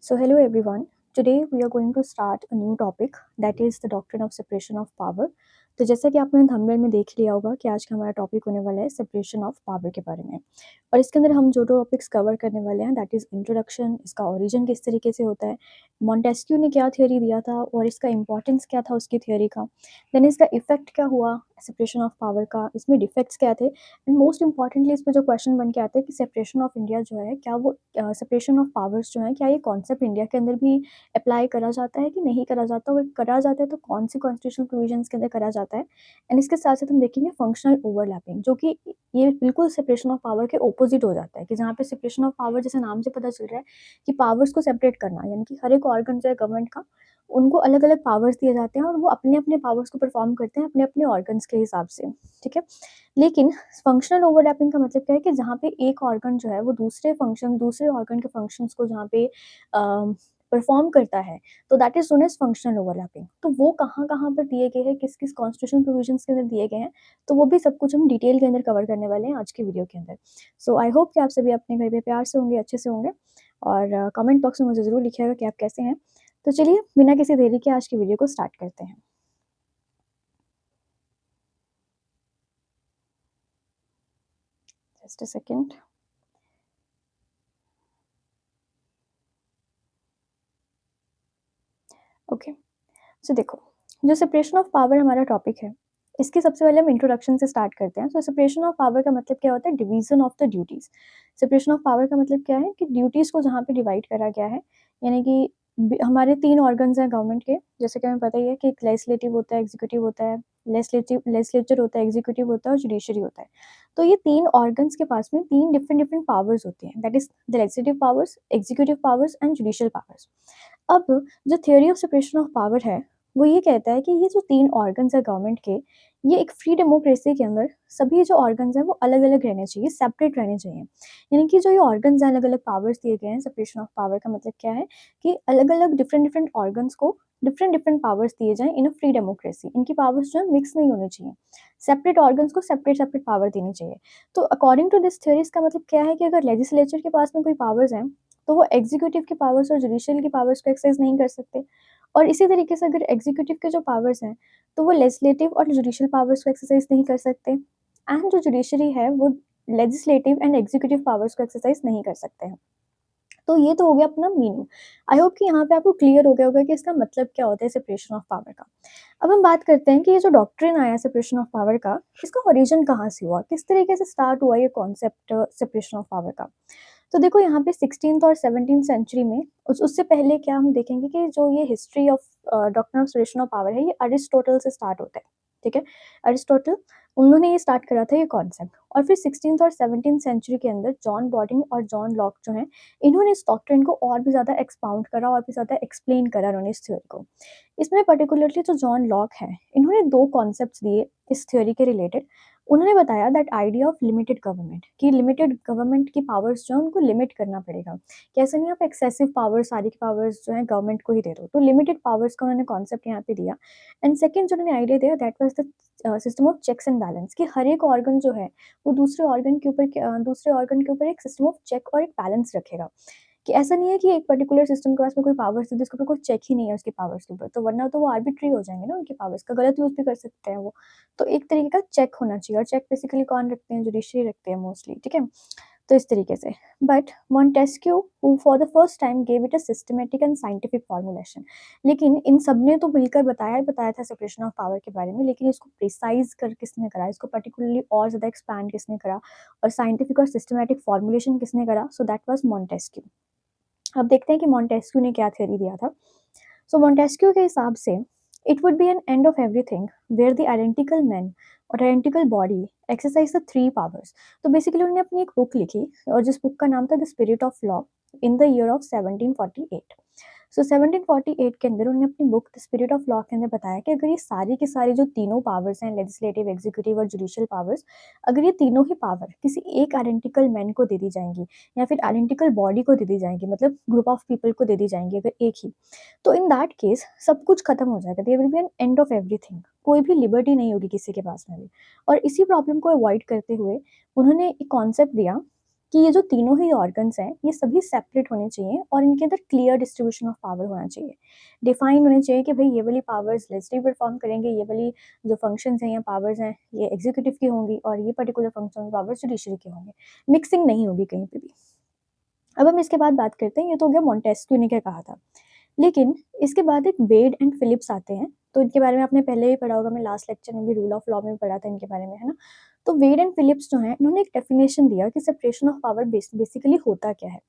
So, hello everyone. Today we are going to start a new topic that is the doctrine of separation of power. तो जैसा कि आपने thumbnail में देख लिया होगा कि आज का हमारा टॉपिक होने वाला है सेपरेशन ऑफ पावर के बारे में। और इसके अंदर हम जो टॉपिक्स कवर करने वाले हैं दैट इज़ इंट्रोडक्शन, इसका ओरिजिन किस तरीके से होता है, मॉन्टेस्क्यू ने क्या थ्योरी दिया था और इसका इंपॉर्टेंस क्या था उसकी थ्योरी का, देन इसका इफेक्ट क्या हुआ सेपरेशन ऑफ पावर का, इसमें डिफेक्ट्स क्या थे, एंड मोस्ट इंपॉर्टेंटली इस पर जो क्वेश्चन बन के आते हैं कि सेपरेशन ऑफ इंडिया जो है क्या वो सेपरेशन ऑफ पावर्स जो है क्या ये कॉन्सेप्ट इंडिया के अंदर भी अप्लाई करा जाता है कि नहीं करा जाता, अगर करा जाता है तो कौन सी कॉन्स्टिट्यूशनल प्रोविजंस के अंदर करा जाता है। एंड इसके साथ साथ हम देखेंगे फंक्शनल ओवरलैपिंग, जो कि ये बिल्कुल सेपरेशन ऑफ पावर के ऑपोजिट हो जाता है कि जहाँ पे सेपरेशन ऑफ पावर जैसे नाम से पता चल रहा है कि पावर्स को सेपरेट करना, यानी कि हर एक ऑर्गन जो है गवर्नमेंट का उनको अलग अलग पावर्स दिए जाते हैं और वो अपने अपने पावर्स को परफॉर्म करते हैं अपने अपने ऑर्गन्स के हिसाब से। ठीक है, लेकिन फंक्शनल ओवरलैपिंग का मतलब क्या है कि जहाँ पे एक ऑर्गन जो है वो दूसरे ऑर्गन के फंक्शंस को जहाँ पे परफॉर्म करता है, तो that is known as functional overlapping. तो वो कहाँ कहाँ पर दिए गए हैं, किस किस कॉन्स्टिट्यूशन प्रोविजंस के अंदर दिए गए हैं, तो वो भी सब कुछ हम डिटेल के अंदर कवर करने वाले हैं आज की वीडियो के अंदर। सो आई होप कि आप सभी अपने घर पे प्यार से होंगे, अच्छे से होंगे, और कमेंट बॉक्स में मुझे ज़रूर लिखिएगा कि आप कैसे हैं। तो चलिए बिना किसी देरी के आज की वीडियो को स्टार्ट करते हैं। Just a second. ओके, सो देखो, जो सेपरेशन ऑफ पावर हमारा टॉपिक है, इसकी सबसे पहले हम इंट्रोडक्शन से स्टार्ट करते हैं। तो सेपरेशन ऑफ पावर का मतलब क्या होता है, division of the duties. Separation of power का मतलब क्या है कि ड्यूटीज को जहाँ पे डिवाइड करा गया है, यानी कि हमारे तीन ऑर्गन्स हैं गवर्नमेंट के, जैसे कि हमें पता ही है कि एक लेजिस्लेटिव होता है, एग्जीक्यूटिव होता है, लेजिस्लेचर होता है, एग्जीक्यूटिव होता है और जुडिशरी होता है। तो ये तीन ऑर्गन्स के पास में तीन डिफरेंट डिफरेंट पावर्स होती हैं, that is the legislative powers, executive powers and judicial powers. अब जो theory of separation of power है वो ये कहता है कि ये जो तीन ऑर्गन्स है गवर्नमेंट के, ये एक फ्री डेमोक्रेसी के अंदर सभी जो ऑर्गन्स हैं वो अलग अलग रहने चाहिए, सेपरेट रहने चाहिए। यानी कि जो ये ऑर्गन्स हैं, अलग अलग पावर्स दिए गए हैं, सेपरेशन ऑफ पावर का मतलब क्या है कि अलग अलग डिफरेंट डिफरेंट ऑर्गन्स को डिफरेंट डिफरेंट पावर्स दिए जाएं इन अ फ्री डेमोक्रेसी। इनकी पावर्स जो है मिक्स नहीं होनी चाहिए, सेपरेट ऑर्गन्स को सेपरेट सेपरेट पावर देनी चाहिए। तो अकॉर्डिंग टू दिस थ्योरी इसका मतलब क्या है कि अगर लेजिस्लेचर के पास में कोई पावर्स हैं तो वो एग्जीक्यूटिव की पावर्स और जुडिशियल की पावर्स को एक्सरसाइज नहीं कर सकते, और इसी तरीके से अगर एग्जीक्यूटिव के जो पावर्स हैं तो वो लेजिस्लेटिव और जुडिशियल पावर्स को एक्सरसाइज नहीं कर सकते, एंड जो जुडिशरी है वो लेजिस्लेटिव एंड एग्जीक्यूटिव पावर्स को एक्सरसाइज नहीं कर सकते हैं। तो ये तो हो गया अपना मीनिंग। आई होप कि यहाँ पे आपको क्लियर हो गया होगा कि इसका मतलब क्या होता है सेपरेशन ऑफ पावर का। अब हम बात करते हैं कि ये जो डॉक्ट्रिन आया सेपरेशन ऑफ पावर का, इसका ओरिजिन कहाँ से हुआ, किस तरीके से स्टार्ट हुआ ये कॉन्सेप्ट सेपरेशन ऑफ पावर का। तो देखो यहाँ पे 16th और 17th सेंचुरी में उससे पहले क्या हम देखेंगे कि जो ये history of doctrine of separation of power है ये अरिस्टोटल से स्टार्ट होता है। ठीक है, अरिस्टोटल, उन्होंने ये स्टार्ट करा था ये कॉन्सेप्ट, और फिर 16th और 17th सेंचुरी के अंदर जॉन बॉडिंग और जॉन लॉक जो है, इन्होंने इस डॉक्ट्रिन को और भी ज़्यादा एक्सपाउंड करा और भी ज़्यादा एक्सप्लेन करा उन्होंने इस थ्योरी को। इसमें पर्टिकुलरली जो जॉन लॉक है, इन्होंने दो कॉन्सेप्ट्स दिए इस थ्योरी के रिलेटेड। उन्होंने बताया that idea of limited government, कि लिमिटेड गवर्नमेंट की पावर्स जो है उनको लिमिट करना पड़ेगा, कि ऐसा नहीं आप एक्सेसिव पावर्स, सारी की पावर्स जो है गवर्नमेंट को ही दे दो, तो लिमिटेड पावर्स का उन्होंने कॉन्सेप्ट यहाँ पे दिया। एंड सेकंड जो उन्होंने आइडिया दिया that was the system of checks and balance, कि हर एक ऑर्गन जो है वो दूसरे ऑर्गन के ऊपर एक सिस्टम ऑफ चेक और एक बैलेंस रखेगा, कि ऐसा नहीं है कि एक पर्टिकुलर सिस्टम के पास में कोई पावर्स है जिसके ऊपर कोई चेक ही नहीं है उसकी पावर्स के ऊपर, तो वरना तो वो आर्बिट्री हो जाएंगे ना, उनकी पावर्स का गलत यूज भी कर सकते हैं वो। तो एक तरीके का चेक होना चाहिए, और चेक बेसिकली कौन रखते हैं, जुडिशरी रखते हैं मोस्टली। ठीक है, तो इस तरीके से। But Montesquieu who for the first time gave it a systematic and scientific formulation, लेकिन इन सब ने तो मिलकर बताया ही बताया था सेपरेशन ऑफ पावर के बारे में, लेकिन इसको प्रिसाइज कर किसने करा, इसको पर्टिकुलरली और ज़्यादा एक्सपैंड किसने करा, और साइंटिफिक और सिस्टमेटिक फॉर्मुलेशन किसने करा, सो दैट वाज मॉन्टेस्क्यू। अब देखते हैं कि मॉन्टेस्क्यू ने क्या थ्योरी दिया था। सो मॉन्टेस्क्यू के हिसाब से it would be an end of everything where the identical man और identical body exercise the three powers. तो बेसिकली उन्होंने अपनी एक बुक लिखी, और जिस बुक का नाम था the spirit of law, in the year of 1748। सो 1748 के अंदर उन्होंने अपनी book the spirit of law के अंदर बताया कि अगर ये सारी की सारी जो तीनों पावर्स हैं, लेजिस्लेटिव, एग्जीक्यूटिव और जुडिशियल पावर्स, अगर ये तीनों ही पावर किसी एक आइडेंटिकल मैन को दे दी जाएंगी या फिर आइडेंटिकल बॉडी को दे दी जाएंगी, मतलब ग्रुप ऑफ पीपल को दे दी जाएंगी अगर एक ही, तो इन दैट केस सब कुछ खत्म हो जाएगा, there will be an end of everything, कोई भी लिबर्टी नहीं होगी किसी के पास में भी। और इसी प्रॉब्लम को अवॉइड करते हुए उन्होंने एक कॉन्सेप्ट दिया कि ये जो तीनों ही ऑर्गन्स हैं, ये सभी सेपरेट होने चाहिए और इनके अंदर क्लियर डिस्ट्रीब्यूशन ऑफ पावर होना चाहिए। डिफाइन होने चाहिए कि भाई ये वाली पावर्स लेजिस्लेटिव परफॉर्म करेंगे, ये वाली जो फंक्शंस हैं या पावर्स हैं, ये एग्जीक्यूटिव की होंगी और ये पर्टिकुलर फंक्शन पावर्स जुडिशरी के होंगे। मिक्सिंग नहीं होगी कहीं पे भी। अब हम इसके बाद बात करते हैं, ये तो हो गया मोंटेस्क्यू ने क्या कहा था। लेकिन इसके बाद एक वेड एंड फिलिप्स आते हैं, तो इनके बारे में आपने पहले भी पढ़ा होगा, मैं लास्ट लेक्चर में भी रूल ऑफ लॉ में पढ़ा था इनके बारे में, है ना। तो वेड एंड फिलिप्स जो हैं, इन्होंने एक डेफिनेशन दिया कि सेपरेशन ऑफ पावर बेसिकली होता क्या है।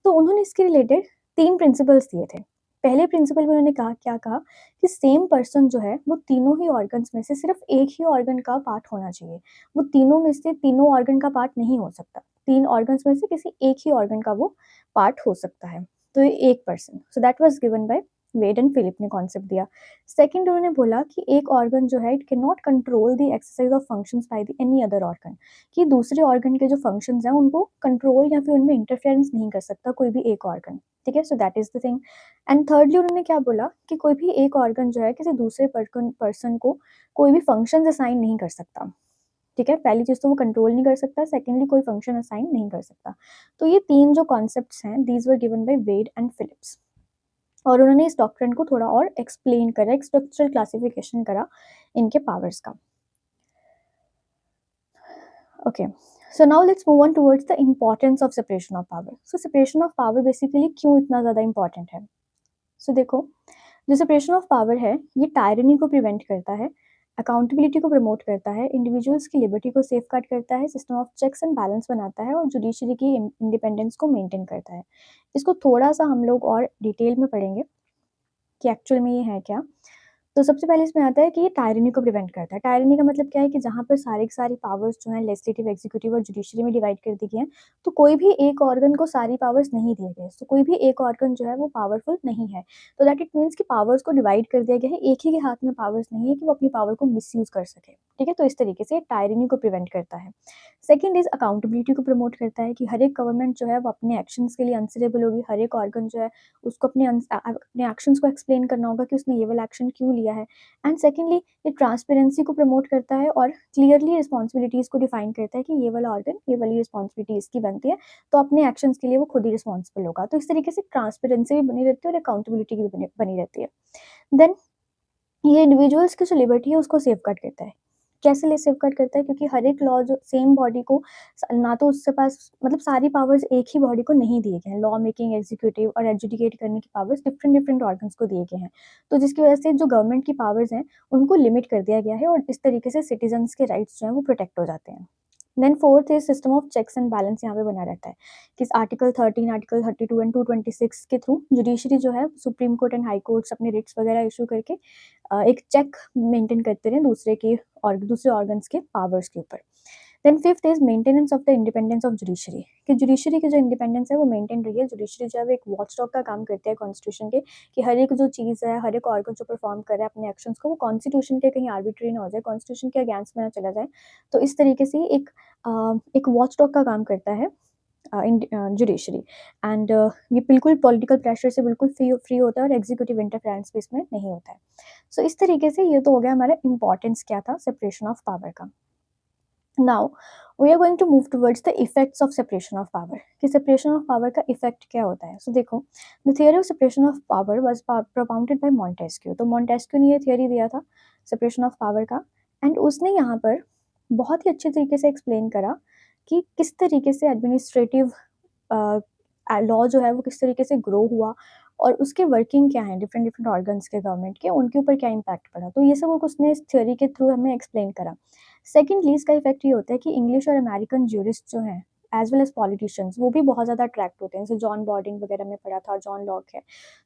तो उन्होंने इसके रिलेटेड 3 प्रिंसिपल्स दिए थे। पहले प्रिंसिपल में उन्होंने क्या कहा कि सेम पर्सन जो है वो तीनों ही ऑर्गन्स में से सिर्फ एक ही ऑर्गन का पार्ट होना चाहिए। वो तीनों में से तीनों ऑर्गन का पार्ट नहीं हो सकता। 3 ऑर्गन्स में से किसी एक ही ऑर्गन का वो पार्ट हो सकता है। तो ये एक person, so that was given by Wade and Philip ने कॉन्सेप्ट दिया। सेकंड उन्होंने बोला कि एक ऑर्गन जो है it can not control the exercise of functions by the any other organ, कि दूसरे ऑर्गन के जो फंक्शंस हैं उनको कंट्रोल या फिर उनमें इंटरफेरेंस नहीं कर सकता कोई भी एक ऑर्गन। ठीक है, so that is the thing. And thirdly उन्होंने क्या बोला कि कोई भी एक ऑर्गन जो है किसी दूसरे पर्सन को कोई भी फंक्शन असाइन नहीं कर सकता। ठीक है, पहली चीज तो वो कंट्रोल नहीं कर सकता, सेकेंडली कोई फंक्शन असाइन नहीं कर सकता। तो ये 3 जो कॉन्सेप्ट्स हैं, these were given by Wade and Phillips. और उन्होंने इस डॉक्ट्रिन को थोड़ा और एक्सप्लेन करा, एक स्ट्रक्चरल क्लासिफिकेशन करा इनके पावर्स का। Okay, so now let's move on towards the importance of separation of power. So separation of power basically क्यों इतना ज़्यादा important है? So देखो, जो सेपरेशन ऑफ पावर है ये टायरनी को प्रिवेंट करता है, अकाउंटेबिलिटी को प्रमोट करता है, इंडिविजुअल्स की लिबर्टी को सेफगार्ड करता है, system of checks and balance बनाता है और जुडिशरी की इंडिपेंडेंस को मेंटेन करता है। इसको थोड़ा सा हम लोग और डिटेल में पढ़ेंगे कि एक्चुअल में ये है क्या। तो सबसे पहले इसमें आता है कि ये टायरनी को प्रिवेंट करता है। टायरनी का मतलब क्या है कि जहाँ पर सारी की सारी पावर्स जो हैं लेजिस्लेटिव, एग्जीक्यूटिव और जुडिशरी में डिवाइड कर दी गई हैं, तो कोई भी एक ऑर्गन को सारी पावर्स नहीं दिए गए, तो कोई भी एक ऑर्गन जो है वो पावरफुल नहीं है। तो दैट इट मीन्स कि पावर्स को डिवाइड कर दिया गया है, एक ही के हाथ में पावर्स नहीं है कि वो अपनी पावर को मिसयूज कर सके। ठीक है, तो इस तरीके से टायरनी को प्रिवेंट करता है। सेकेंड इज अकाउंटेबिलिटी को प्रमोट करता है कि हर एक गवर्नमेंट जो है वो अपने एक्शंस के लिए आंसरेबल होगी। हर एक ऑर्गन जो है उसको अपने एक्शंस को एक्सप्लेन करना होगा कि उसने ये वाला एक्शन क्यों लिया है। एंड सेकेंडली ये ट्रांसपेरेंसी को प्रमोट करता है और क्लियरली रिस्पॉन्सिबिलिटीज़ को डिफाइन करता है कि ये वाला ऑर्गन ये वाली रिस्पॉन्सिबिलिटी इसकी बनती है, तो अपने एक्शंस के लिए वो खुद ही रिस्पॉन्सिबल होगा। तो इस तरीके से ट्रांसपेरेंसी भी बनी रहती है और अकाउंटेबिलिटी भी बनी रहती है। देन ये इंडिविजुअल्स की जो लिबर्टी है उसको सेफगार्ड करता है। कैसे ले सेफगार्ड करता है? क्योंकि हर एक लॉ जो सेम बॉडी को ना तो उसके पास मतलब सारी पावर्स एक ही बॉडी को नहीं दिए गए हैं। लॉ मेकिंग, एग्जीक्यूटिव और एजुडिकेट करने की पावर्स डिफरेंट डिफरेंट ऑर्गन्स को दिए गए हैं। तो जिसकी वजह से जो गवर्नमेंट की पावर्स हैं उनको लिमिट कर दिया गया है और इस तरीके से सिटीजन्स के राइट्स जो हैं वो प्रोटेक्ट हो जाते हैं। Then fourth is system of checks and balance यहाँ पे बना रहता है कि आर्टिकल 13, आर्टिकल 32 एंड 226 के थ्रू जुडिशरी जो है supreme court and high courts अपने रिट्स वगैरह इशू करके एक चेक मेंटेन करते रहे दूसरे के और दूसरे ऑर्गन्स के पावर्स के ऊपर। Then fifth is maintenance of the independence of judiciary, कि जुडिशरी की जो इंडिपेंडेंस है वो मेंटेन रही है। जुडिशरी जो है वो एक वॉचडॉग का काम करती है कॉन्स्टिट्यूशन के, कि हर एक जो चीज़ है, हर एक ऑर्गन जो परफॉर्म कर रहा है अपने एक्शंस को, वो कॉन्स्टिट्यूशन के कहीं आर्बिट्री ना हो जाए, कॉन्स्टिट्यूशन के अगेंस्ट में ना चला जाए। तो इस तरीके से एक वॉचडॉग का काम करता है जुडिशरी। एंड ये बिल्कुल पॉलिटिकल प्रेशर से बिल्कुल फ्री होता है और एग्जीक्यूटिव इंटरफेरेंस भी इसमें नहीं होता है। सो इस तरीके से ये तो हो गया हमारा इंपॉर्टेंस क्या था सेपरेशन ऑफ पावर का। Now we are going to move towards the effects of separation of power, कि सेपरेशन ऑफ पावर का इफेक्ट क्या होता है। सो देखो, the theory of separation of power was propounded by Montesquieu. तो Montesquieu ने ये थियरी दिया था सेपरेशन ऑफ पावर का, एंड उसने यहाँ पर बहुत ही अच्छे तरीके से एक्सप्लेन करा कि किस तरीके से एडमिनिस्ट्रेटिव लॉ जो है वो किस तरीके से ग्रो हुआ और उसके वर्किंग क्या है, डिफरेंट डिफरेंट ऑर्गन्स के गवर्नमेंट के, उनके ऊपर क्या इम्पैक्ट पड़ा। तो ये सब उसने इस थ्योरी के थ्रू हमें एक्सप्लेन करा। सेकेंडली इसका इफेक्ट ये होता है कि इंग्लिश और अमेरिकन ज्यूरिस्ट जो हैं एज वेल एज पॉलिटिशियंस वो भी बहुत ज़्यादा अट्रैक्ट होते हैं। जैसे जॉन बॉर्डिंग वगैरह में पढ़ा था, जॉन लॉक है,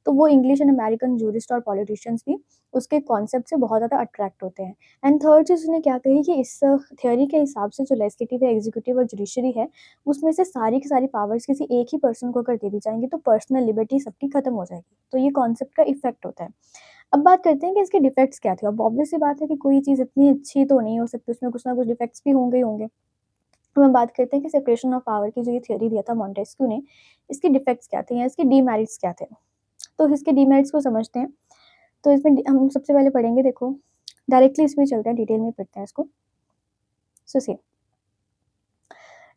तो वो इंग्लिश एंड अमेरिकन ज्यूरिस्ट और पॉलिटिशियंस भी उसके कॉन्सेप्ट से बहुत ज़्यादा अट्रैक्ट होते हैं। एंड थर्ड चीज़ उसने क्या कही कि इस थ्योरी के हिसाब से जो लेजिस्लेटिव है, एग्जीक्यूटिव और जुडिशरी है, उसमें से सारी की सारी पावर्स किसी एक ही पर्सन को अगर दे दी जाएंगी तो पर्सनल लिबर्टी सबकी खत्म हो जाएगी। तो ये कॉन्सेप्ट का इफेक्ट होता है। अब बात करते हैं कि इसके डिफेक्ट्स क्या थे। अब ऑब्वियस सी बात है कि कोई चीज़ इतनी अच्छी तो नहीं हो सकती, उसमें कुछ ना कुछ डिफेक्ट्स भी होंगे ही होंगे। तो हम बात करते हैं कि सेपरेशन ऑफ पावर की जो ये थ्योरी दिया था मॉन्टेस्क्यू ने, इसके डिफेक्ट्स क्या थे या इसके डीमेरिट्स क्या थे। तो इसके डीमेरिट्स को समझते हैं। तो इसमें हम सबसे पहले पढ़ेंगे, देखो डायरेक्टली इसमें चलते हैं, डिटेल में पढ़ते हैं इसको। सो सी,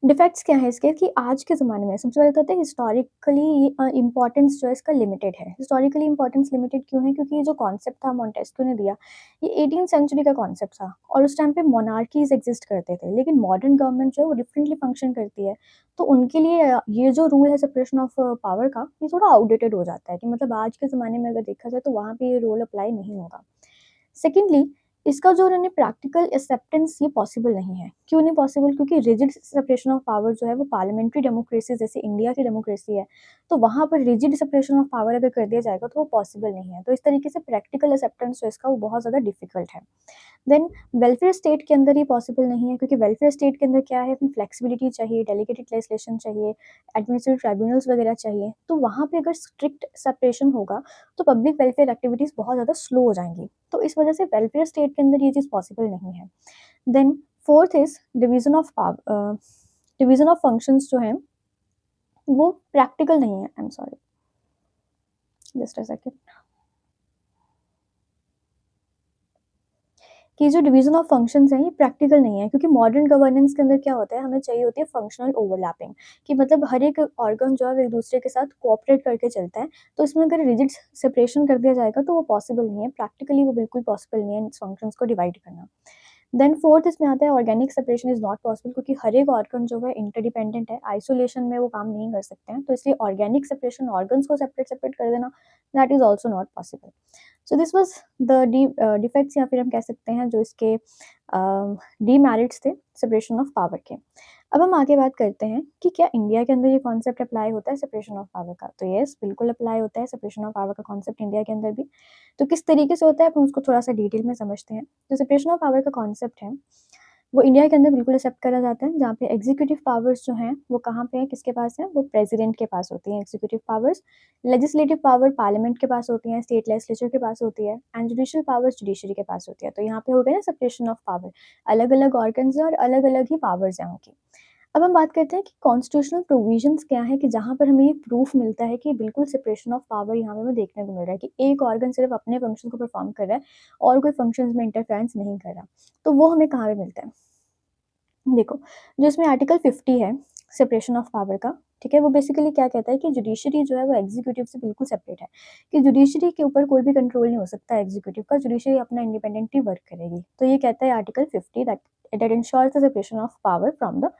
डिफेक्ट्स क्या है इसके कि आज के ज़माने में सबसे पहले तो होता है हिस्टोरिकली इम्पोर्टेंस जो है इसका लिमिटेड है। हिस्टोरिकली इम्पोर्टेंस लिमिटेड क्यों है? क्योंकि ये जो कॉन्सेप्ट था मॉन्टेस्क्यू ने दिया, ये 18th सेंचुरी का कॉन्सेप्ट था और उस टाइम पे मोनार्कीज़ एक्ज़िस्ट करते थे। लेकिन मॉडर्न गवर्नमेंट जो है वो डिफरेंटली फंक्शन करती है। तो उनके लिए ये जो रूल है सेपरेशन ऑफ पावर का, ये थोड़ा आउटडेटेड हो जाता है कि मतलब आज के ज़माने में अगर देखा जाए तो वहाँ पे ये रूल अप्लाई नहीं होगा। सेकेंडली, इसका जो उन्होंने प्रैक्टिकल एक्सेप्टेंस ये पॉसिबल नहीं है। क्यों नहीं पॉसिबल? क्योंकि रिजिड सेपरेशन ऑफ पावर जो है वो पार्लियामेंट्री डेमोक्रेसी जैसे इंडिया की डेमोक्रेसी है, तो वहाँ पर रिजिड सेपरेशन ऑफ पावर अगर कर दिया जाएगा तो वो पॉसिबल नहीं है। तो इस तरीके से प्रैक्टिकल एक्सेप्टेंस जो है इसका वो बहुत ज़्यादा डिफ़िकल्ट है। देन वेलफेयर स्टेट के अंदर ये पॉसिबल नहीं है क्योंकि वेलफेयर स्टेट के अंदर क्या है, अपनी फ्लेक्सिबिलिटी चाहिए, डेलीगेटेड लेजिस्लेशन चाहिए, एडमिनिस्ट्रेटिव ट्राइब्यूनल्स वगैरह चाहिए। तो वहाँ पे अगर स्ट्रिक्ट सेपरेशन होगा तो पब्लिक वेलफेयर एक्टिविटीज़ बहुत ज़्यादा स्लो हो जाएँगी। तो इस वजह से वेलफेयर स्टेट के अंदर ये चीज़ पॉसिबल नहीं है। Then fourth is division of functions जो हैं वो प्रैक्टिकल नहीं है। I am sorry, just a second. कि जो डिवीज़न ऑफ फंक्शंस हैं ये प्रैक्टिकल नहीं है क्योंकि मॉडर्न गवर्नेंस के अंदर क्या होता है, हमें चाहिए होती है फंक्शनल ओवरलैपिंग कि मतलब हर एक ऑर्गन जो है वो एक दूसरे के साथ कोऑपरेट करके चलता है। तो इसमें अगर रिजिड सेपरेशन कर दिया जाएगा तो वो पॉसिबल नहीं है, प्रैक्टिकली वो बिल्कुल पॉसिबल नहीं है इन फंक्शंस को डिवाइड करना। देन फोर्थ इसमें आता है organic separation is not possible क्योंकि हर एक ऑर्गन जो है इंटरडिपेंडेंट है, आइसोलेशन में वो काम नहीं कर सकते हैं। तो इसलिए ऑर्गेनिक सेपरेशन, ऑर्गन्स को सेपरेट सेपरेट कर देना, that is also not possible. So this was the defects या फिर हम कह सकते हैं जो इसके डीमेरिट्स थे सेपरेशन ऑफ पावर के। अब हम आगे बात करते हैं कि क्या इंडिया के अंदर ये कॉन्सेप्ट अप्लाई होता है सेपरेशन ऑफ पावर का? तो येस, बिल्कुल अप्लाई होता है सेपरेशन ऑफ पावर का कॉन्सेप्ट इंडिया के अंदर भी। तो किस तरीके से होता है अपन उसको थोड़ा-सा डिटेल में समझते हैं। जो सेपरेशन ऑफ पावर का कॉन्सेप्ट है, वो इंडिया के अंदर बिल्कुल एक्सेप्ट करा जाता है, जहाँ पे एग्जीक्यूटिव पावर्स जो हैं, वो कहाँ पे हैं, किसके पास हैं? वो प्रेज़िडेंट के पास होती हैं executive powers. Legislative power parliament के पास होती हैं, स्टेट लेजिस्लेचर के पास होती है एंड जुडिशियल पावर्स जुडिशरी के पास होती है। तो यहाँ पे हो गया ना सेपरेशन ऑफ पावर, अलग-अलग ऑर्गन्स हैं और अलग-अलग ही पावर्स हैं उनकी। अब हम बात करते हैं कि कॉन्स्टिट्यूशनल प्रोविजंस क्या है कि जहाँ पर हमें ये प्रूफ मिलता है कि बिल्कुल सेपरेशन ऑफ पावर यहाँ पे हमें देखने को मिल रहा है कि एक ऑर्गन सिर्फ अपने फंक्शन को परफॉर्म कर रहा है और कोई फंक्शंस में इंटरफेरेंस नहीं कर रहा। तो वो हमें कहाँ पे मिलता है? देखो, जो इसमें आर्टिकल 50 है सेपरेशन ऑफ पावर का, ठीक है? वो बेसिकली क्या कहता है कि जुडिशरी जो है वो एग्जीक्यूटिव से बिल्कुल सेपरेट है, कि जुडिशरी के ऊपर कोई भी कंट्रोल नहीं हो सकता एग्जीक्यूटिव का, जुडिशरी अपना इंडिपेंडेंटली वर्क करेगी। तो ये कहता है article 50 that ensures the separation of power from the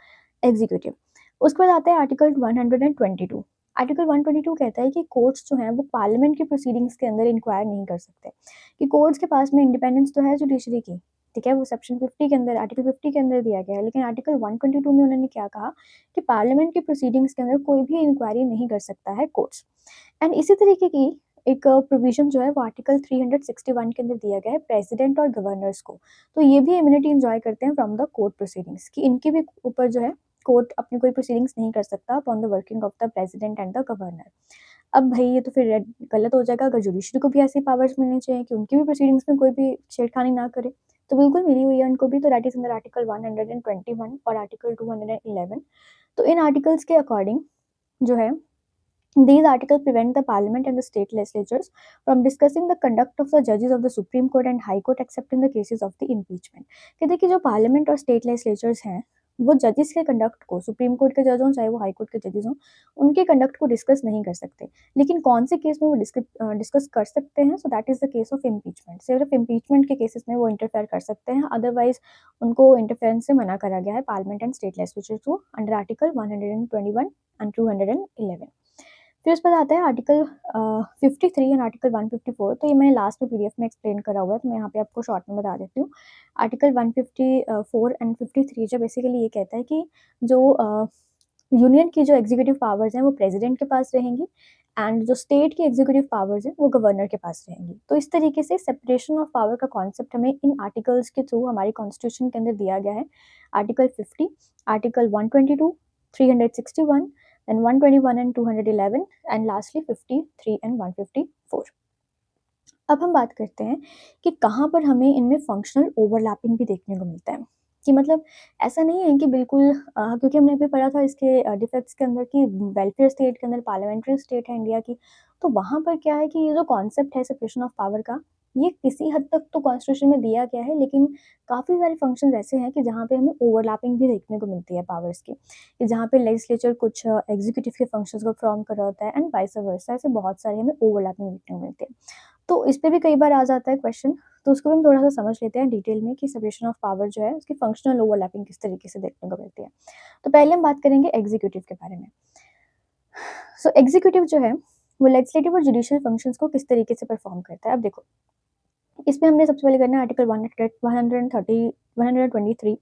executive. उसके बाद आता है आर्टिकल 122। आर्टिकल 122 कहता है कि कोर्ट्स जो हैं वो पार्लियामेंट की प्रोसीडिंग्स के अंदर इंक्वायर नहीं कर सकते, कि कोर्ट्स के पास में इंडिपेंडेंस तो है जुडिशरी की, ठीक है? वो सेक्शन 50 के अंदर, आर्टिकल 50 के अंदर दिया गया है, लेकिन आर्टिकल 122 में उन्होंने क्या कहा कि पार्लियामेंट की प्रोसीडिंग्स के अंदर कोई भी इंक्वायरी नहीं कर सकता है कोर्ट्स। एंड इसी तरीके की एक प्रोविजन जो है वो आर्टिकल 361 के अंदर दिया गया है प्रेसिडेंट और गवर्नर्स को। तो ये भी इम्यूनिटी एन्जॉय करते हैं फ्रॉम द कोर्ट प्रोसीडिंग्स, कि इनके भी ऊपर जो है कोर्ट अपनी कोई प्रोसीडिंग्स नहीं कर सकता upon the working of the president and the governor. अब भई ये तो फिर गलत हो जाएगा, अगर जुडिशरी को भी ऐसी पावर्स मिलनी चाहिए कि उनकी भी प्रोसीडिंग्स में कोई भी छेड़खानी ना करे। तो बिल्कुल मिली हुई है उनको भी, तो दैट इज़ अंडर आर्टिकल 121 और आर्टिकल 211। तो इन आर्टिकल्स के अकॉर्डिंग जो है, these articles prevent the parliament and the state legislatures from discussing the conduct of the judges of the Supreme Court and High Court except in the cases of the impeachment। कि देखिए जो parliament और state legislatures हैं, वो जजेस के conduct को, supreme court के जज हों चाहे वो हाई कोर्ट के जजेस हों, उनके कंडक्ट को डिस्कस नहीं कर सकते। लेकिन कौन से केस में वो डिस्कस कर सकते हैं? So that is the case of impeachment. सिर्फ इम्पीचमेंट के केसेस में वो इंटरफेयर कर सकते हैं, अदरवाइज उनको इंटरफेरेंस से मना करा गया है पार्लियामेंट एंड स्टेट लेजिस्लेचर्स को अंडर आर्टिकल 121 एंड 211। फिर उसके बाद आता है आर्टिकल 53 एंड आर्टिकल 154। तो ये मैंने लास्ट में पीडीएफ में एक्सप्लेन करा हुआ है, तो मैं यहाँ पे आपको शॉर्ट में बता देती हूँ। आर्टिकल 154 एंड 53 जो बेसिकली ये कहता है कि जो यूनियन की जो एग्जीक्यूटिव पावर्स हैं वो प्रेसिडेंट के पास रहेंगी एंड जो स्टेट की एग्जीक्यूटिव पावर्स हैं वो गवर्नर के पास रहेंगी। तो इस तरीके से सेपरेशन ऑफ पावर का कॉन्सेप्ट हमें इन आर्टिकल्स के थ्रू हमारी कॉन्स्टिट्यूशन के अंदर दिया गया है। Article 50, article 122, 361, then 121 and 211 and lastly 53 and 154। अब हम बात करते हैं कि कहाँ पर हमें इनमें फंक्शनल ओवरलैपिंग भी देखने को मिलता है, कि मतलब ऐसा नहीं है कि बिल्कुल क्योंकि हमने अभी पढ़ा था इसके डिफेक्ट्स के अंदर कि वेलफेयर स्टेट के अंदर पार्लियामेंट्री स्टेट है इंडिया की, तो वहाँ पर क्या है कि ये जो कॉन्सेप्ट है सेपरेशन ऑफ पावर का, ये किसी हद तक तो कॉन्स्टिट्यूशन में दिया गया है, लेकिन काफ़ी सारे फंक्शंस ऐसे हैं कि जहाँ पे हमें ओवरलैपिंग भी देखने को मिलती है पावर्स की, कि जहाँ पे लेजिस्लेचर कुछ एग्जीक्यूटिव के फंक्शंस को परफॉर्म कर रहा होता है एंड वाइस वर्सा, ऐसे बहुत सारे हमें ओवरलैपिंग देखने को मिलती है। तो इस पे भी कई बार आ जाता है क्वेश्चन, तो उसको भी हम थोड़ा-सा समझ लेते हैं डिटेल में कि सेपरेशन ऑफ पावर जो है उसकी फंक्शनल ओवरलैपिंग किस तरीके से देखने को मिलती है। तो पहले हम बात करेंगे एग्जीक्यूटिव के बारे में। सो एग्जीक्यूटिव जो है वो लेजिस्लेटिव और जुडिशियल फंक्शंस को किस तरीके से परफॉर्म करता है। अब देखो, इसमें हमने सबसे पहले करना है आर्टिकल 123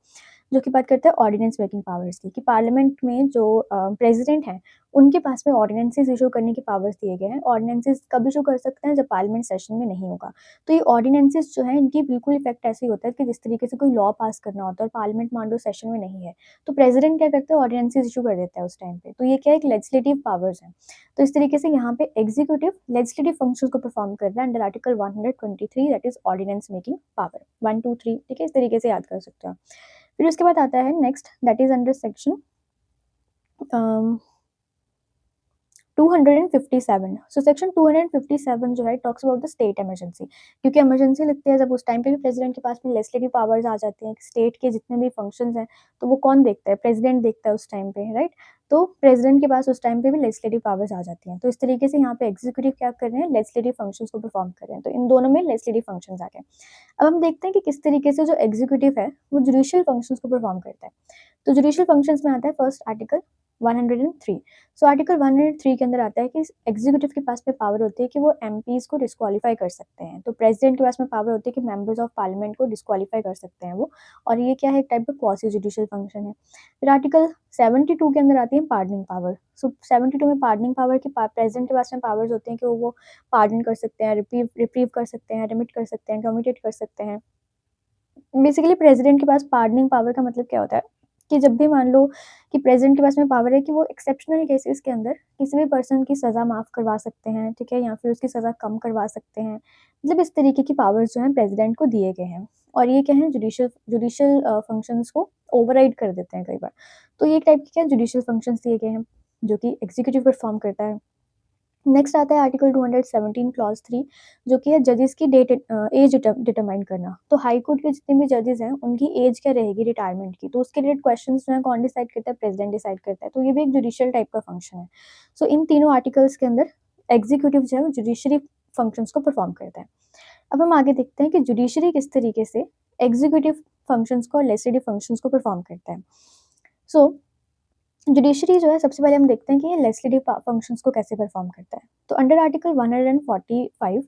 जो कि बात करता है ऑर्डिनेंस मेकिंग पावर्स की, कि पार्लियामेंट में जो प्रेसिडेंट हैं उनके पास में ऑर्डिनेंसेस इशू करने के पावर्स दिए गए हैं। ऑर्डिनेंसेस कब इशू कर सकते हैं, जब पार्लियामेंट सेशन में नहीं होगा। तो ये ऑर्डिनेंसेस जो है इनकी बिल्कुल इफेक्ट ऐसे ही होता है कि जिस तरीके से कोई लॉ पास करना होता है और पार्लियामेंट मान लो सेशन में नहीं है, तो प्रेसिडेंट क्या करते हैं, ऑर्डिनेंसेस इशू कर देता है उस टाइम पे। तो ये क्या है, एक लेजिस्लेटिव पावर्स है। तो इस तरीके से यहाँ पे एग्जीक्यूटिव लेजिस्लेटिव फंक्शंस को परफॉर्म कर रहा है under article 123 that is ordinance making power 1 2 3, ठीक है, इस तरीके से याद कर सकते हो। फिर उसके बाद आता है next that is under section 257। So section 257 जो है talks about the state emergency, क्योंकि इमरजेंसी लगती है जब उस टाइम पे भी प्रेसिडेंट के पास में लेजिस्लेटिव पावर्स आ जाती हैं, स्टेट के जितने भी फंक्शंस हैं तो वो कौन देखता है, प्रेसिडेंट देखता है उस टाइम पे, राइट। तो प्रेसिडेंट के पास उस टाइम पे भी लेजिस्लेटिव पावर्स आ जाती हैं। तो इस तरीके से यहाँ पे एग्जीक्यूटिव क्या कर रहे हैं, लेजिस्लेटिव फंक्शंस को परफॉर्म कर रहे हैं। तो इन दोनों में लेजिस्लेटिव फंक्शंस आ गए। अब हम देखते हैं कि किस तरीके से जो एग्जीक्यूटिव है वो जुडिशियल फंक्शंस को परफॉर्म करता है। तो जुडिशियल फंक्शंस में आता है फर्स्ट आर्टिकल 103। सो आर्टिकल 103 के अंदर आता है कि एग्जीक्यूटिव के पास में पावर होती है कि वो एमपीज को डिस्क्वालीफाई कर सकते हैं। तो प्रेसिडेंट के पास में पावर होती है कि मेंबर्स ऑफ पार्लियामेंट को डिस्क्वालीफाई कर सकते हैं वो, और ये क्या है, एक टाइप का क्वासी जुडिशियल फंक्शन है। फिर आर्टिकल 72 के अंदर आती है पार्डनिंग पावर। सो 72 में पार्डनिंग पावर की प्रेसिडेंट के पास में पावर्स होते हैं कि वो पार्डन कर सकते हैं, रिप्रीव कर सकते हैं, रिमिट कर सकते हैं, कम्यूटेट कर सकते हैं। बेसिकली प्रेसिडेंट के पास पार्डनिंग पावर का मतलब क्या होता है, कि जब भी मान लो कि प्रेसिडेंट के पास में पावर है कि वो एक्सेप्शनल केसेस के अंदर किसी भी पर्सन की सज़ा माफ़ करवा सकते हैं, ठीक है, या फिर उसकी सज़ा कम करवा सकते हैं। मतलब इस तरीके की पावर्स जो हैं प्रेसिडेंट को दिए गए हैं, और ये क्या है, जुडिशियल जुडिशियल फंक्शंस को ओवरराइड कर देते हैं कई बार। तो ये एक टाइप के क्या जुडिशियल फंक्शंस दिए गए हैं जो कि एग्जीक्यूटिव परफॉर्म करता है। नेक्स्ट आता है आर्टिकल 217 क्लॉज 3 जो कि है जजेस की एज डिटरमाइन करना। तो हाई कोर्ट के जितने भी जजेस हैं उनकी एज क्या रहेगी रिटायरमेंट की, तो उसके रिलेटेड क्वेश्चंस जो है कौन डिसाइड करता है, प्रेसिडेंट डिसाइड करता है। तो ये भी एक जुडिशियल टाइप का फंक्शन है। सो इन तीनों आर्टिकल्स के अंदर एग्जीक्यूटिव जो है वो जुडिशरी फंक्शंस को परफॉर्म करता है। अब हम आगे देखते हैं कि जुडिशरी किस तरीके से एग्जीक्यूटिव फंक्शंस को और लेजिस्लेटिव फंक्शंस को परफॉर्म करता है। सो जुडिशरी जो है सबसे पहले हम देखते हैं कि ये लेजिस्लेटिव फंक्शंस को कैसे परफॉर्म करता है। तो अंडर आर्टिकल 145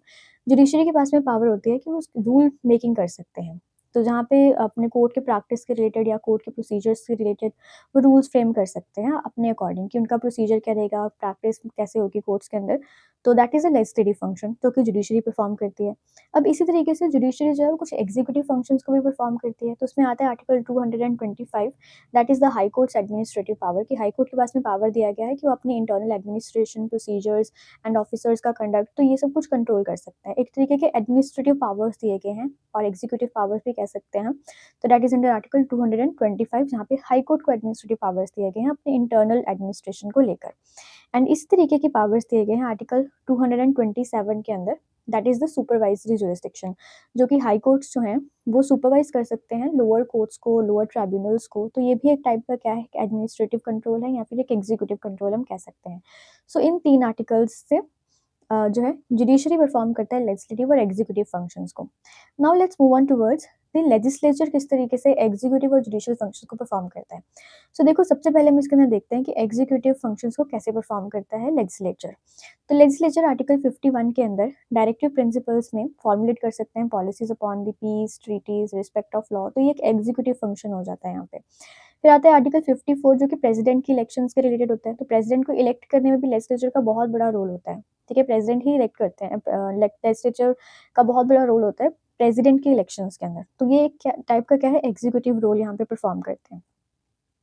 जुडिशरी के पास में पावर होती है कि वो रूल मेकिंग कर सकते हैं। तो जहाँ पे अपने कोर्ट के प्रैक्टिस के रिलेटेड या कोर्ट के प्रोसीजर्स के रिलेटेड वो रूल्स फ्रेम कर सकते हैं अपने अकॉर्डिंग, कि उनका प्रोसीजर क्या रहेगा, प्रैक्टिस कैसे होगी कोर्ट्स के अंदर। तो that is a legislative function जो कि जुडिशरी परफॉर्म करती है। अब इसी तरीके से जुडिशरी जो है वो कुछ एग्जीक्यूटिव फंक्शंस को भी परफॉर्म करती है। तो उसमें आता है article 225 that is the high courts administrative power, कि हाई कोर्ट के पास में पावर दिया गया है कि वो अपनी internal administration procedures and officers का कंडक्ट, तो ये सब कुछ कंट्रोल कर सकते हैं। एक तरीके के एडमिनिस्ट्रेटिव पावर्स दिए गए हैं और एग्जीक्यूटिव पावर्स भी कह सकते हैं। तो दैट इज अंडर आर्टिकल 225 जहाँ पे हाई कोर्ट को एडमिनिस्ट्रेटिव पावर्स दिए गए हैं अपने इंटरनल एडमिनिस्ट्रेशन को लेकर। एंड इस तरीके के पावर्स दिए गए हैं आर्टिकल 227 के अंदर, that is the supervisory jurisdiction, जो कि हाई कोर्ट्स जो हैं वो सुपरवाइज कर सकते हैं लोअर कोर्ट्स को, लोअर ट्राइब्यूनल्स को। तो ये भी एक टाइप का क्या है, एडमिनिस्ट्रेटिव कंट्रोल है या फिर एक एग्जीक्यूटिव कंट्रोल हम कह सकते हैं। सो इन तीन आर्टिकल्स से जो है जुडिशरी परफॉर्म करता है लेजिस्लेटिव और एग्जीक्यूटिव फंक्शंस को। Now let's move on towards the legislature किस तरीके से एग्जीक्यूटिव और जुडिशियल फंक्शंस को परफॉर्म करता है। सो देखो, सबसे पहले हम इसके अंदर देखते हैं कि एग्जीक्यूटिव फंक्शंस को कैसे परफॉर्म करता है लेजिस्लेचर। तो लेजिस्लेचर आर्टिकल 51 के अंदर डायरेक्टिव प्रिंसिपल्स में फॉर्मुलेट कर सकते हैं policies upon the peace, treaties, respect of law. तो ये एक एग्जीक्यूटिव फंक्शन हो जाता है यहाँ पे। फिर आता है आर्टिकल 54 जो कि प्रेसिडेंट की इलेक्शंस के रिलेटेड होता है। तो प्रेसिडेंट को इलेक्ट करने में भी लेजिस्लेचर का बहुत बड़ा रोल होता है, ठीक है, प्रेसिडेंट ही इलेक्ट करते हैं। लेजिस्लेचर का बहुत बड़ा रोल होता है प्रेसिडेंट के इलेक्शंस के अंदर। तो ये क्या टाइप का क्या है, एग्जीक्यूटिव रोल यहाँ पे परफॉर्म करते हैं।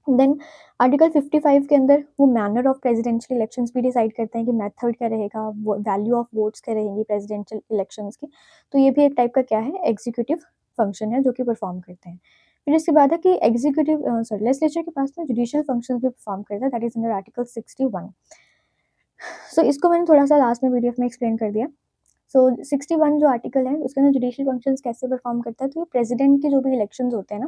देन आर्टिकल 55 के अंदर वो मैनर ऑफ प्रेसिडेंशियल इलेक्शंस भी डिसाइड करते हैं कि मेथड क्या रहेगा, वैल्यू ऑफ वोट्स क्या रहेंगी प्रेसिडेंशियल इलेक्शंस की। तो ये भी एक टाइप का क्या है, एग्जीक्यूटिव फंक्शन है जो कि परफॉर्म करते हैं। फिर इसके बाद है कि एग्जीक्यूटिव लेजिस्लेचर के पास में जुडिशियल फंक्शंस भी परफॉर्म करता है, दैट इज अंडर आर्टिकल 61। सो इसको मैंने थोड़ा सा लास्ट में पीडीएफ में एक्सप्लेन कर दिया। सो 61 जो आर्टिकल है उसके अंदर जुडिशियल फंक्शंस कैसे परफॉर्म करता है, तो ये प्रेसिडेंट के जो भी इलेक्शंस होते हैं ना,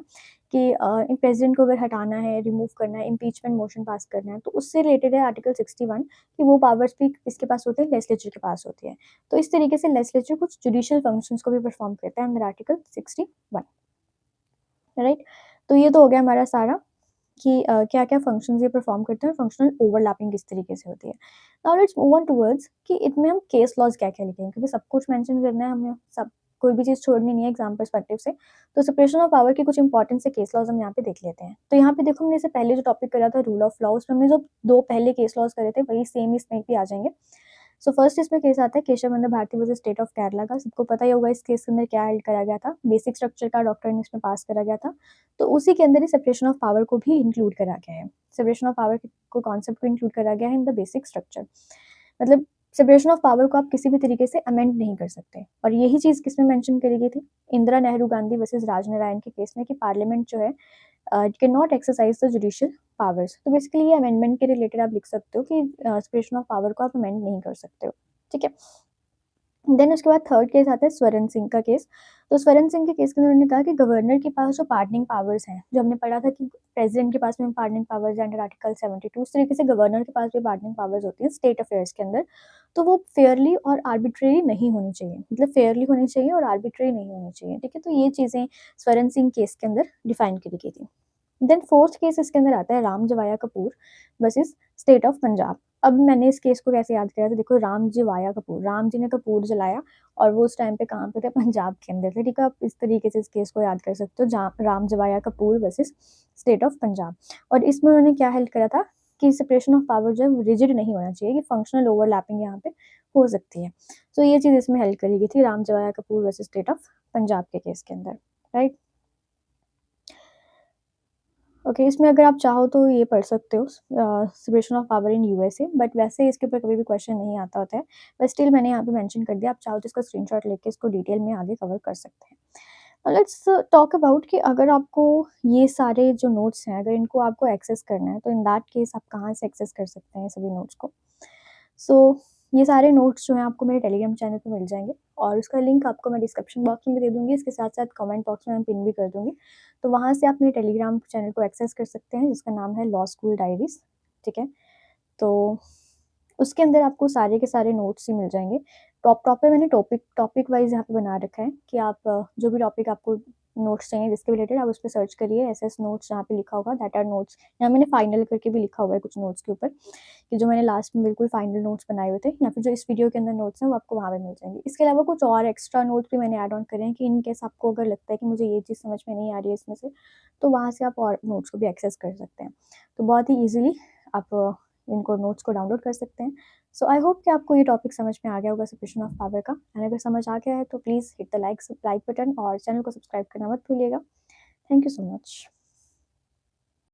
कि प्रेसिडेंट को अगर हटाना है, रिमूव करना है, इम्पीचमेंट मोशन पास करना है, तो उससे रिलेटेड है आर्टिकल 61 कि वो पावर्स भी किसके पास होते हैं, लेजिस्लेचर के पास होती है। तो इस तरीके से लेजिस्लेचर कुछ जुडिशियल फंक्शंस को भी परफॉर्म करता है अंडर आर्टिकल 61, राइट। तो ये तो हो गया हमारा सारा कि क्या क्या फंक्शंस ये परफॉर्म करते हैं और फंक्शनल ओवरलैपिंग किस तरीके से होती है। Now let's move on towards कि इसमें हम केस लॉज क्या क्या लिखेंगे, क्योंकि सब कुछ मेंशन करना है हमें, सब कोई भी चीज़ छोड़नी नहीं है एग्जाम परस्पेक्टिव से। तो सेपरेशन ऑफ पावर के कुछ इंपॉर्टेंट से केस लॉज हम यहाँ पे देख लेते हैं। तो यहाँ पे देखो, हमने इससे पहले जो टॉपिक करा था रूल ऑफ लॉ, उसमें हमने जो दो पहले केस लॉज करे थे वही सेम इसमें भी आ जाएंगे। सो फर्स्ट इसमें केस आता है Kesavananda Bharati versus state of Kerala का। सबको पता ही होगा इस केस के अंदर क्या हेल्ड करा गया था, बेसिक स्ट्रक्चर का डॉक्टर ने इसमें पास करा गया था। तो उसी के अंदर ही सेपरेशन ऑफ पावर को भी इंक्लूड करा गया है। सेपरेशन ऑफ पावर को कॉन्सेप्ट को इंक्लूड करा गया है इन द बेसिक स्ट्रक्चर। मतलब सेपरेशन ऑफ पावर को आप किसी भी तरीके से अमेंड नहीं कर सकते, और यही चीज़ किसमें मेंशन करी गई थी, इंदिरा नेहरू गांधी वर्सेस राजनारायण के केस में, कि पार्लियामेंट जो है can not exercise the judicial powers. तो बेसिकली ये अमेंडमेंट के रिलेटेड आप लिख सकते हो कि सेपरेशन ऑफ पावर को आप अमेंड नहीं कर सकते हो, ठीक है। देन उसके बाद थर्ड केस आता है स्वरण सिंह का केस। तो स्वरण सिंह के केस के अंदर उन्होंने कहा कि गवर्नर के पास जो पार्डनिंग पावर्स हैं, जो हमने पढ़ा था कि प्रेसिडेंट के पास में पार्डनिंग पावर्स है अंडर आर्टिकल 72, उस तरीके से गवर्नर के पास भी पार्डनिंग पावर्स होती हैं स्टेट अफेयर्स के अंदर। तो वो फेयरली और आर्बिट्रेरी नहीं होनी चाहिए, मतलब फेयरली होनी चाहिए और आर्बिट्रेरी नहीं होनी चाहिए, ठीक है। तो ये चीज़ें स्वरण सिंह केस के अंदर डिफाइन करी गई थी। देन फोर्थ केस इसके अंदर आता है Ram Jawaya Kapur versus state of Punjab. अब मैंने इस केस को कैसे याद किया, तो देखो, राम जवाया कपूर, राम जी ने कपूर जलाया और वो उस टाइम पे कहाँ पे थे, पंजाब के अंदर थे, ठीक है। आप इस तरीके से इस केस को याद कर सकते हो, जहाँ Ram Jawaya Kapur versus state of Punjab. और इसमें उन्होंने क्या हेल्प करा था कि सेपरेशन ऑफ पावर जो है रिजिड नहीं होना चाहिए, कि फंक्शनल ओवरलैपिंग यहाँ पे हो सकती है। तो ये चीज़ इसमें हेल्प करी गई थी Ram Jawaya Kapur versus state of Punjab के केस के अंदर, राइट। ओके, इसमें अगर आप चाहो तो ये पढ़ सकते हो separation of power in USA, but वैसे इसके ऊपर कभी भी क्वेश्चन नहीं आता होता है। बट स्टिल मैंने यहाँ पे मेंशन कर दिया, आप चाहो तो इसका स्क्रीनशॉट लेके इसको डिटेल में आगे कवर कर सकते हैं। लेट्स टॉक अबाउट कि अगर आपको ये सारे जो नोट्स हैं, अगर इनको आपको एक्सेस करना है, तो इन दैट केस आप कहाँ से एक्सेस कर सकते हैं सभी नोट्स को। सो ये सारे नोट्स जो हैं आपको मेरे टेलीग्राम चैनल पे मिल जाएंगे, और उसका लिंक आपको मैं डिस्क्रिप्शन बॉक्स में भी दे दूँगी, इसके साथ-साथ कमेंट बॉक्स में मैं पिन भी कर दूँगी। तो वहाँ से आप मेरे टेलीग्राम चैनल को एक्सेस कर सकते हैं, जिसका नाम है लॉ स्कूल डायरीज़, ठीक है। तो उसके अंदर आपको सारे के सारे नोट्स ही मिल जाएँगे। प्रॉपर मैंने टॉपिक वाइज़ यहाँ पे बना रखा है कि आप जो भी टॉपिक आपको नोट्स चाहिए जिसके रिलेटेड, आप उस पे सर्च करिए, एसएस नोट्स जहाँ पे लिखा होगा, दैट आर नोट्स। यहाँ मैंने फाइनल करके भी लिखा हुआ है कुछ नोट्स के ऊपर, कि जो मैंने लास्ट में बिल्कुल फाइनल नोट्स बनाए हुए थे, या फिर जो इस वीडियो के अंदर नोट्स हैं वो आपको वहाँ पे मिल जाएंगे। इसके अलावा कुछ और एक्स्ट्रा नोट्स भी मैंने ऐड ऑन करे हैं, कि इन केस आपको अगर लगता है कि मुझे ये चीज़ समझ में नहीं आ रही है इसमें से, तो वहाँ से आप और नोट्स को भी एक्सेस कर सकते हैं। तो बहुत ही ईजिली आप इनको नोट्स को डाउनलोड कर सकते हैं। सो आई होप कि आपको ये टॉपिक समझ में आ गया होगा सेपरेशन ऑफ पावर का, एंड अगर समझ आ गया है तो please hit the like button और चैनल को सब्सक्राइब करना मत भूलिएगा। Thank you so much.